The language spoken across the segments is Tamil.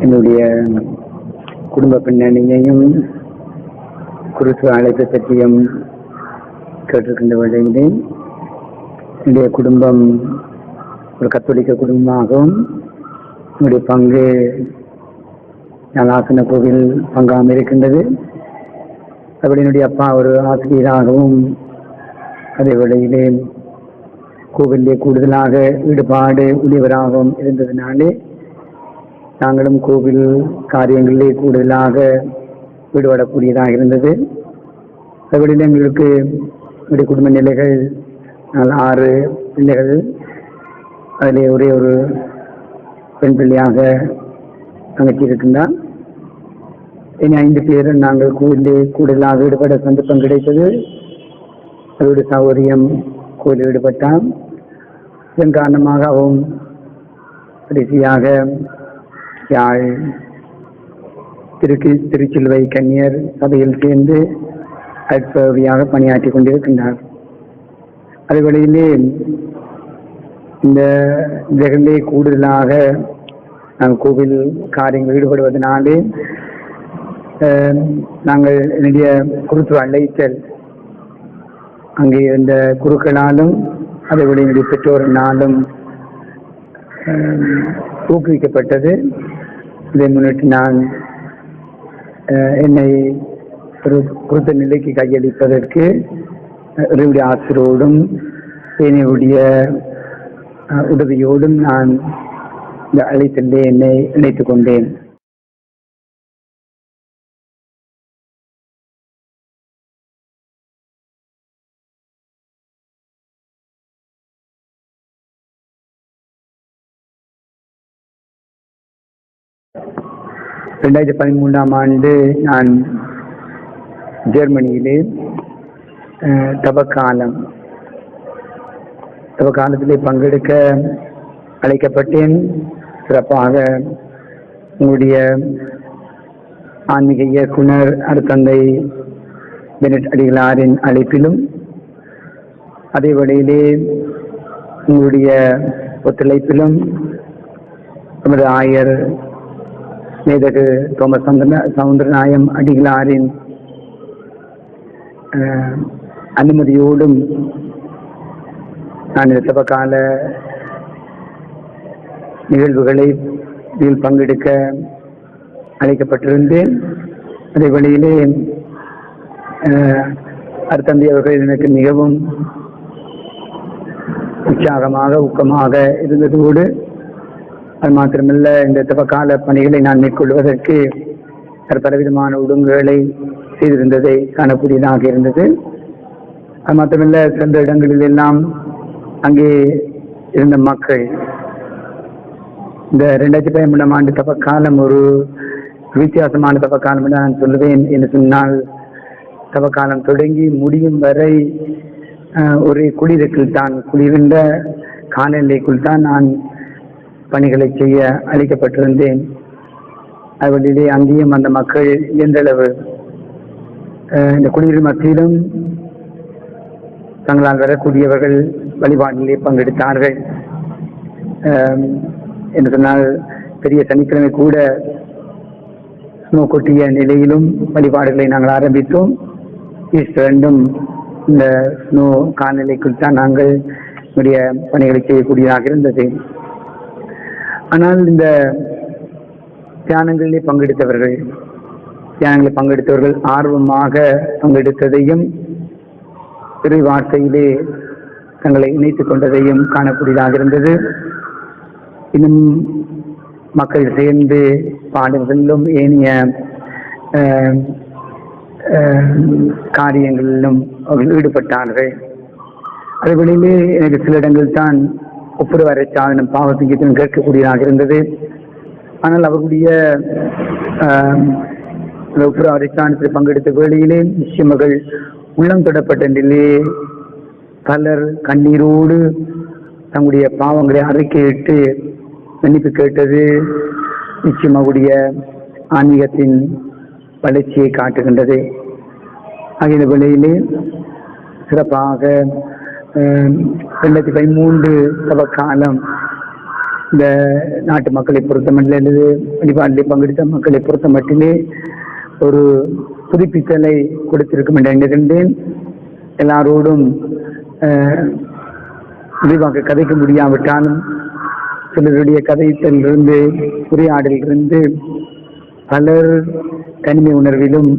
என்னுடைய குடும்ப பின்னணியையும் குருத்துவ அழைப்பை பற்றியும் கேட்டிருக்கின்ற வேளையிலே, என்னுடைய குடும்பம் ஒரு கத்தோலிக்க குடும்பமாகவும் என்னுடைய பங்கு ஞானாசன கோவில் பங்காமல் இருக்கின்றது. அப்படி என்னுடைய அப்பா ஒரு ஆசிரியராகவும் அதே வேளையிலே கோவிலே கூடுதலாக ஈடுபாடு உடையவராகவும் இருந்ததினாலே நாங்களும் கோவில் காரியங்களிலே கூடுதலாக ஈடுபடக்கூடியதாக இருந்தது. அதுவழியில் எங்களுக்கு என்னுடைய குடும்ப நிலைகள் 6 பிள்ளைகள், அதிலே ஒரே ஒரு பெண் பிள்ளையாக தங்கச்சி இருக்கின்றார். இனி 5 பேர் நாங்கள் கோவிலே கூடுதலாக ஈடுபட சந்தர்ப்பம் கிடைத்தது. அதோட சௌகரியம் கோவில் ஈடுபட்டால் இதன் காரணமாகவும் கடைசியாக யாழ் திருச்சிலுவை கன்னியர் சபையில் சேர்ந்து அற்பவியாக பணியாற்றி கொண்டிருக்கின்றார். அதே வேளையிலே இந்த ஜெகலே கூடுதலாக நாங்கள் கோவில் காரியங்கள் ஈடுபடுவதனாலே நாங்கள் என்னுடைய குருத்துவ அழைத்தல் அங்கே இருந்த குருக்களாலும் அதேபோல என்னுடைய பெற்றோரினாலும் ஊக்குவிக்கப்பட்டது. இதை முன்னிட்டு நான் என்னை ஒரு குருத்த நிலைக்கு கையளிப்பதற்கு என்னுடைய ஆசிரியரோடும் என்னுடைய உதவியோடும் நான் இந்த அழைத்தலே என்னை இணைத்துக் கொண்டேன். ரெண்டாயிரத்தி 13ஆம் ஆண்டு நான் ஜெர்மனியிலே தவக்காலத்திலே பங்கெடுக்க அழைக்கப்பட்டேன். சிறப்பாக உங்களுடைய ஆன்மீக இயக்குனர் அருட்தந்தை பெனட் அடிகளாரின் அழைப்பிலும் அதே வேளையிலே உங்களுடைய ஒத்துழைப்பிலும் நமது ஆயர் மேதகு தோமஸ் சவுந்தரநாயம் அடிகளாரின் அனுமதியோடும் நான் இந்த தவக்கால நிகழ்வுகளை இதில் பங்கெடுக்க அழைக்கப்பட்டிருந்தேன். அதே வழியிலே அருட்தந்தை அவர்கள் எனக்கு மிகவும் உற்சாகமாக ஊக்கமாக இருந்ததோடு அது மாத்திரமல்ல, இந்த தவக்கால பணிகளை நான் மேற்கொள்வதற்கு பலவிதமான ஒழுங்குகளை செய்திருந்ததை காணக்கூடியதாக இருந்தது. அது மாத்திரமல்ல, சென்ற இடங்களில் எல்லாம் அங்கே இருந்த மக்கள் இந்த 2013ஆம் ஆண்டு தவக்காலம் ஒரு வித்தியாசமான தவக்காலம் என்று நான் சொல்லுவேன். என்று சொன்னால், தவக்காலம் தொடங்கி முடியும் வரை ஒரு குளிர்ந்த காலநிலைக்குள் தான் நான் பணிகளை செய்ய அளிக்கப்பட்டிருந்தேன். அதுவழியிலே அங்கேயும் அந்த மக்கள் எந்தளவு இந்த குடியுரிமை மத்தியிலும் தங்களால் வரக்கூடியவர்கள் வழிபாட்டிலே பங்கெடுத்தார்கள். என்று சொன்னால், பெரிய சனிக்கிழமை கூட ஸ்னோ கொட்டிய நிலையிலும் வழிபாடுகளை நாங்கள் ஆரம்பித்தோம். ஈஸ்டர் 2ம் இந்த ஸ்னோ காலநிலைக்குள் தான் நாங்கள் நம்முடைய பணிகளை செய்யக்கூடியதாக இருந்தது. ஆனால் இந்த தியானங்களிலே பங்கெடுத்தவர்கள் ஆர்வமாக பங்கெடுத்ததையும் இறை வார்த்தையிலே தங்களை இணைத்துக் கொண்டதையும் காணக்கூடியதாக இருந்தது. இன்னும் மக்கள் சேர்ந்து பாடல்களிலும் ஏனைய காரியங்களிலும் அவர்கள் ஈடுபட்டார்கள். அதுவழியிலே எனக்கு சில இடங்கள் தான் ஒப்புரவு அரைச்சாதனம் பாவசங்கீதம் கேட்கக்கூடியதாக இருந்தது. ஆனால் அவர்களுடைய ஒப்புரவு அரைச்சாதனத்தில் பங்கெடுத்த வேளையிலே நிச்சயமகள் உள்ளம் தொடப்பட்ட நிலையே பலர் கண்ணீரோடு தங்களுடைய பாவங்களை அறிக்கையிட்டு மன்னிப்பு கேட்டது நிச்சயமாவுடைய ஆன்மீகத்தின் வளர்ச்சியை காட்டுகின்றது. ஆகிய வேளையிலே சிறப்பாக 2013 தவக்காலம் இந்த நாட்டு மக்களை பொறுத்த மட்டிலே அல்லது வழிபாட்டிலே பங்கெடுத்த மக்களை பொறுத்த மட்டிலே ஒரு புதுப்பித்தலை கொடுத்திருக்கும் என்று எண்ணுகின்றேன். எல்லாரோடும் விரிவாக கதைக்க முடியாவிட்டாலும் சிலருடைய கதைத்தலிலிருந்து உரையாடலிலிருந்து பலர் தனிமை உணர்விலும்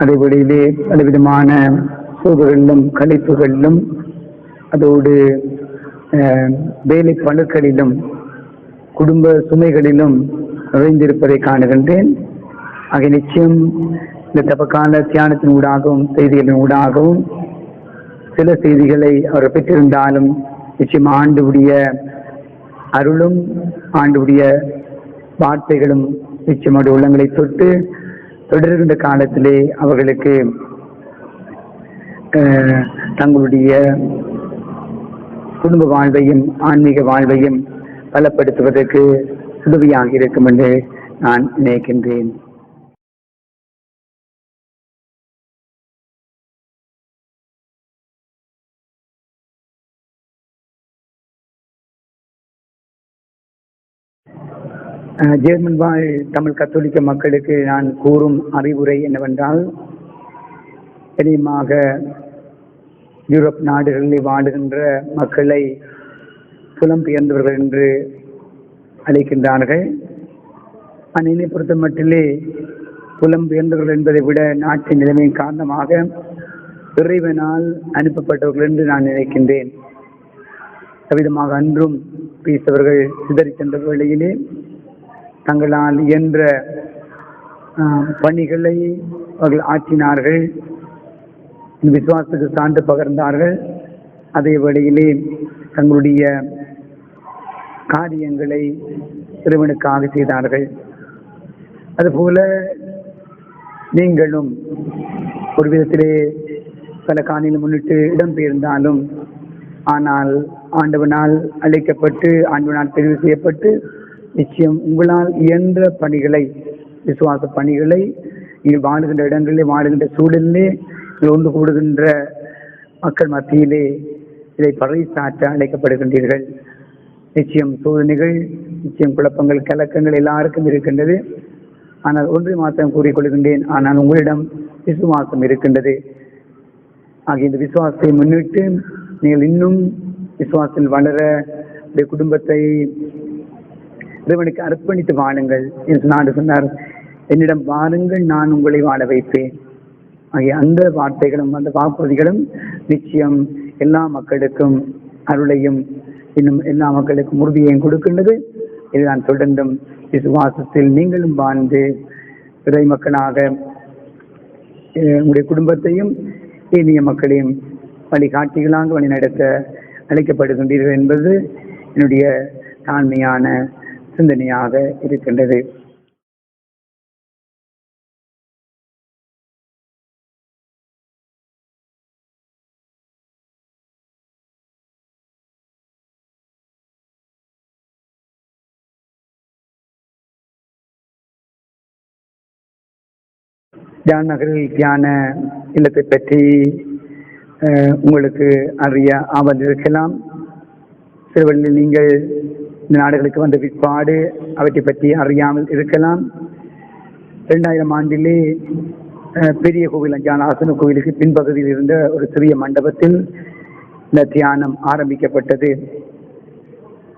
அதே வழியிலே பலவிதமான சோர்வுகளிலும் கழிப்புகளிலும் அதோடு வேலை பழுக்களிலும் குடும்ப சுமைகளிலும் நுழைந்திருப்பதை காணுகின்றேன். ஆக நிச்சயம் இந்த தபக்கால தியானத்தின் ஊடாகவும் செய்திகளின் ஊடாகவும் சில செய்திகளை அவர் பெற்றிருந்தாலும் நிச்சயம் ஆண்டுடைய அருளும் ஆண்டுடைய வார்த்தைகளும் நிச்சயமுடைய உள்ளங்களை தொட்டு தொடர்கின்ற காலத்திலே அவர்களுக்கு தங்களுடைய குடும்ப வாழ்வையும் ஆன்மீக வாழ்வையும் பலப்படுத்துவதற்கு உதவியாக இருக்கும் என்று நான் நினைக்கின்றேன். ஜெர்மன் வாழ் தமிழ் கத்தோலிக்க மக்களுக்கு நான் கூறும் அறிவுரை என்னவென்றால், பெரியமாக யூரோப் நாடுகளில் வாழுகின்ற மக்களை புலம்பெயர்ந்தவர்கள் என்று அழைக்கின்றார்கள். ஆனால் என்னை பொறுத்த மட்டிலே புலம்பெயர்ந்தவர்கள் என்பதை விட நாட்டின் நிலைமையின் காரணமாக இறைவனால் அனுப்பப்பட்டவர்கள் என்று நான் நினைக்கின்றேன். அவ்விதமாக அன்றும் பேசியவர்கள் சிதறி சென்ற வேளையிலே தங்களால் இயன்ற பணிகளை அவர்கள் ஆற்றினார்கள், விசுவாசத்துக்கு சான்று பகர்ந்தார்கள். அதே வேளையிலே தங்களுடைய காரியங்களை இறைவனுக்காக செய்தார்கள். அதுபோல நீங்களும் ஒரு விதத்திலே பல காணியில் முன்னிட்டு இடம்பெயர்ந்தாலும், ஆனால் ஆண்டவனால் அழைக்கப்பட்டு ஆண்டவனால் தெரிவு செய்யப்பட்டு நிச்சயம் உங்களால் இயன்ற பணிகளை, விசுவாச பணிகளை நீங்கள் வாழுகின்ற இடங்களிலே வாழுகின்ற சூழலிலே ஒன்று கூடுகின்ற மக்கள் மத்தியிலே இதை பறைசாற்ற அழைக்கப்படுகின்றீர்கள். நிச்சயம் சோதனைகள், நிச்சயம் குழப்பங்கள், கலக்கங்கள் எல்லாருக்கும் இருக்கின்றது. ஆனால் ஒன்றை மாத்திரம் கூறிக்கொள்கின்றேன், ஆனால் உங்களிடம் விசுவாசம் இருக்கின்றது. ஆகிய இந்த விசுவாசத்தை முன்னிட்டு நீங்கள் இன்னும் விசுவாசத்தில் வளர குடும்பத்தை இறைவனுக்கு அர்ப்பணித்து வாழுங்கள் என்று நான் சொன்னார். என்னிடம் வாருங்கள், நான் உங்களை வாழ வைப்பேன். ஆகிய அந்த வார்த்தைகளும் அந்த வாக்குறுதிகளும் நிச்சயம் எல்லா மக்களுக்கும் அருளையும் இன்னும் எல்லா மக்களுக்கும் உறுதியையும் கொடுக்கின்றது. இதுதான் தொடர்ந்தும் விசுவாசத்தில் நீங்களும் வாழ்ந்து இறை மக்களாக உங்களுடைய குடும்பத்தையும் ஏனைய மக்களையும் வழிகாட்டிகளாக வழிநடத்த அழைக்கப்படுகின்றீர்கள் என்பது என்னுடைய தாழ்மையான சிந்தனையாக இருக்கின்றது. ஜான் நகரில் தியான இல்லத்தை பற்றி உங்களுக்கு அறிய ஆவல் இருக்கலாம். சிறுவழியில் நீங்கள் இந்த நாடுகளுக்கு வந்த பிற்பாடு அவற்றை பற்றி அறியாமல் இருக்கலாம். 2000 ஆண்டிலே பெரிய கோவில் ஜானாசன கோவிலுக்கு பின்பகுதியில் இருந்த ஒரு சிறிய மண்டபத்தில் இந்த தியானம் ஆரம்பிக்கப்பட்டது.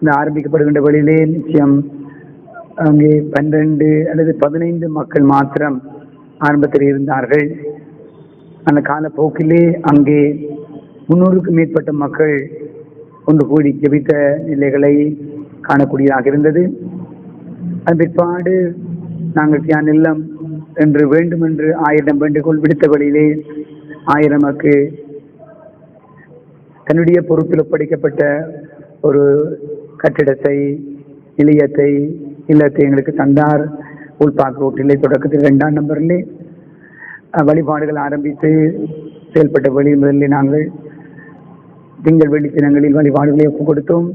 இந்த ஆரம்பிக்கப்படுகின்ற வழியிலே நிச்சயம் அங்கே 12 அல்லது 15 மக்கள் மாத்திரம் ஆரம்பத்தில் இருந்தார்கள். அந்த காலப்போக்கிலே அங்கே 300க்கும் மேற்பட்ட மக்கள் ஒன்று கூடி ஜெபித்த நிலைகளை காணக்கூடியதாக இருந்தது. அதன் பிற்பாடு நாங்கள் தியான இல்லம் என்று வேண்டுமென்று 1000 வேண்டுகோள் விடுத்த வழியிலே 1000 தன்னுடைய பொறுப்பில் ஒப்படைக்கப்பட்ட ஒரு கட்டிடத்தை, நிலையத்தை, இல்லத்தை எங்களுக்கு தந்தார். உள்பாக்கு ரோட்டிலே தொடக்கத்தில் 2ஆம் நம்பரிலே வழிபாடுகள் ஆரம்பித்து செயல்பட்ட வழி முதலில் நாங்கள் திங்கள் வெள்ளி தினங்களில் வழிபாடுகளை ஒப்புக் கொடுத்தோம்.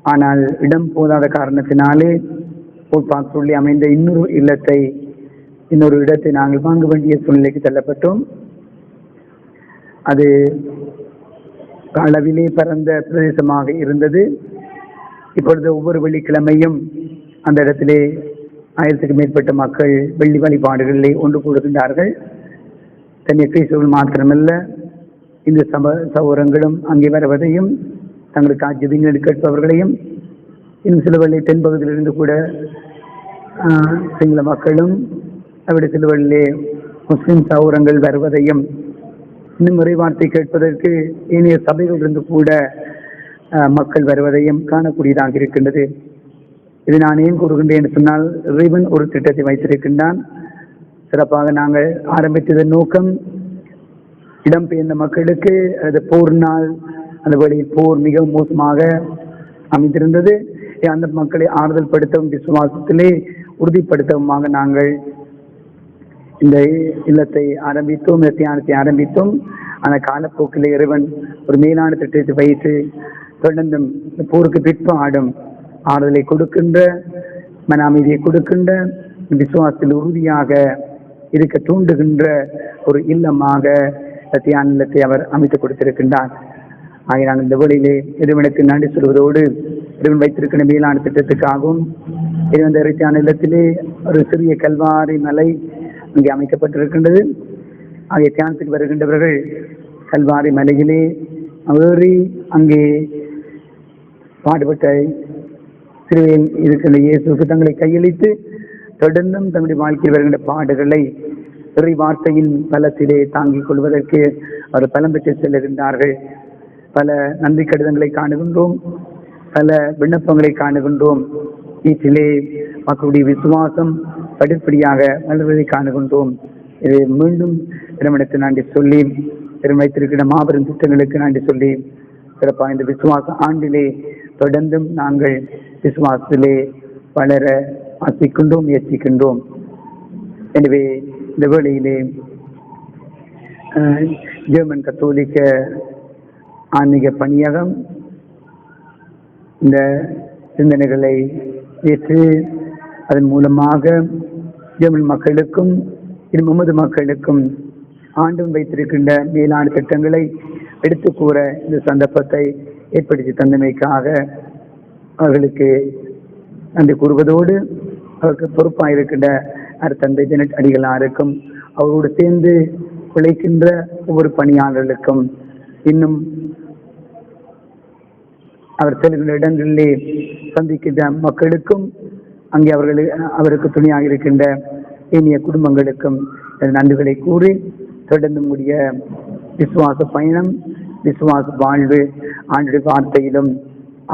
ஆனால் இடம் போதாத காரணத்தினாலே உள்பாக்கு அமைந்த இன்னொரு இடத்தை நாங்கள் வாங்க வேண்டிய சூழ்நிலைக்கு தள்ளப்பட்டோம். அது அளவிலே பரந்த பிரதேசமாக இருந்தது. இப்பொழுது ஒவ்வொரு வெள்ளிக்கிழமையும் அந்த இடத்திலே 1000க்கும் மேற்பட்ட மக்கள் வெள்ளி வழிபாடுகளிலே ஒன்று கூடுகின்றார்கள். தன்னை கிறிஸ்தவர்கள் மாத்திரமல்ல, இந்த சகோதரங்களும் அங்கே வருவதையும் தங்களுக்கு ஆஜ்யங்கள் கேட்பவர்களையும், இன்னும் சில வழி தென்பகுதியிலிருந்து கூட சிங்கள மக்களும் அவருடைய சில வழியிலே முஸ்லிம் சகோதரங்கள் வருவதையும், இன்னும் முறை வார்த்தை கேட்பதற்கு ஏனைய சபைகளிலிருந்து கூட மக்கள் வருவதையும் காணக்கூடியதாக இருக்கின்றது. இது நான் ஏன் கூறுகின்றேன் என்று சொன்னால், இறைவன் ஒரு திட்டத்தை வைத்திருக்கின்றான். சிறப்பாக நாங்கள் ஆரம்பித்ததன் நோக்கம், இடம்பெயர்ந்த மக்களுக்கு அது போர் நாள், அந்த வழியில் போர் மிகவும் மோசமாக அமைந்திருந்தது. அந்த மக்களை ஆறுதல் படுத்தவும் விசுவாசத்திலே உறுதிப்படுத்தவுமாக நாங்கள் இந்த இல்லத்தை ஆரம்பித்தோம், இந்த தியானத்தை ஆரம்பித்தோம். அந்த காலப்போக்கில் இறைவன் ஒரு மேலான திட்டத்தை வைத்து தொடர்ந்து இந்த போருக்கு பிற்பாடும் ஆறுதலை கொடுக்கின்ற, மன அமைதியை கொடுக்கின்ற, விசுவாசத்தில் உறுதியாக இருக்க தூண்டுகின்ற ஒரு இல்லமாக தியான இல்லத்தை அவர் அமைத்துக் கொடுத்திருக்கின்றார். ஆகிய நாங்கள் இந்த வேளையிலே இறைவனுக்கு நன்றி சொல்வதோடு, இறைவன் வைத்திருக்கின்ற மேலான திட்டத்துக்காகவும், இறைவன் தியான இல்லத்திலே ஒரு சிறிய கல்வாரி மலை அங்கே அமைக்கப்பட்டிருக்கின்றது. ஆகிய தியானத்துக்கு வருகின்றவர்கள் கல்வாரி மலையிலே ஏறி அங்கே பாடுபட்ட சிறுவையில் இருக்கின்ற இயேசுக்கு தங்களை கையளித்து தொடர்ந்தும் தங்களுடைய வாழ்க்கையில் வருகின்ற பாடுகளை இறை வார்த்தையின் பலத்திலே தாங்கிக் கொள்வதற்கு அவர் பலம் பெற்று செல்லுகின்றார்கள். பல நன்றி கடிதங்களை காணுகின்றோம், பல விண்ணப்பங்களை காணுகின்றோம். வீட்டிலே மக்களுடைய விசுவாசம் படிப்படியாக வளர்வதை காணுகின்றோம். இதை மீண்டும் திருமணத்தை நன்றி சொல்லி, திறன் வைத்திருக்கிற மாபெரும் திட்டங்களுக்கு நன்றி சொல்லி, சிறப்பாக இந்த விசுவாச ஆண்டிலே தொடர்ந்தும் நாங்கள் விசுவாசத்திலே வளர ஆசிக்கின்றோம், முயற்சிக்கின்றோம். எனவே இந்த வேளையிலே ஜெர்மன் கத்தோலிக்க ஆன்மீக பணியகம் இந்த சிந்தனைகளை ஏற்று அதன் மூலமாக ஜெர்மன் மக்களுக்கும் நமது மக்களுக்கும் ஆண்டும் வைத்திருக்கின்ற மேலான திட்டங்களை எடுத்து கூற இந்த சந்தர்ப்பத்தை ஏற்படுத்தி தந்தமைக்காக அவர்களுக்கு நன்றி கூறுவதோடு, அவருக்கு பொறுப்பாக இருக்கின்ற அருட்தந்தை ஜெனட் அடிகளாருக்கும் அவரோடு சேர்ந்து உழைக்கின்ற ஒவ்வொரு பணியாளர்களுக்கும், இன்னும் அவர் செல்கின்ற இடங்களிலே சந்திக்கின்ற மக்களுக்கும், அங்கே அவருக்கு துணையாக இருக்கின்ற இனிய குடும்பங்களுக்கும் நன்றிகளை கூறி, தொடர்ந்து முடிய விசுவாச பயணம், விசுவாச வாழ்வு ஆண்டுடைய வார்த்தையிலும்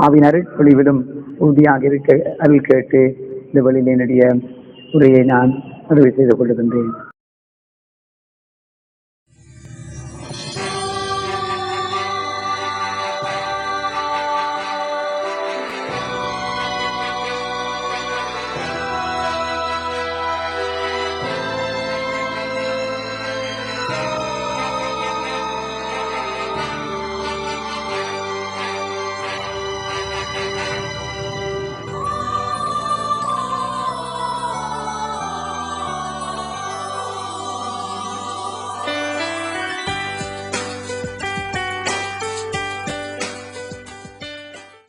ஆவின் அருட்பொழிவிலும் உறுதியாக இருக்க அருள் கேட்டு இந்த வழியில் என்னுடைய உரையை நான் நிறைவு செய்து கொள்கின்றேன்.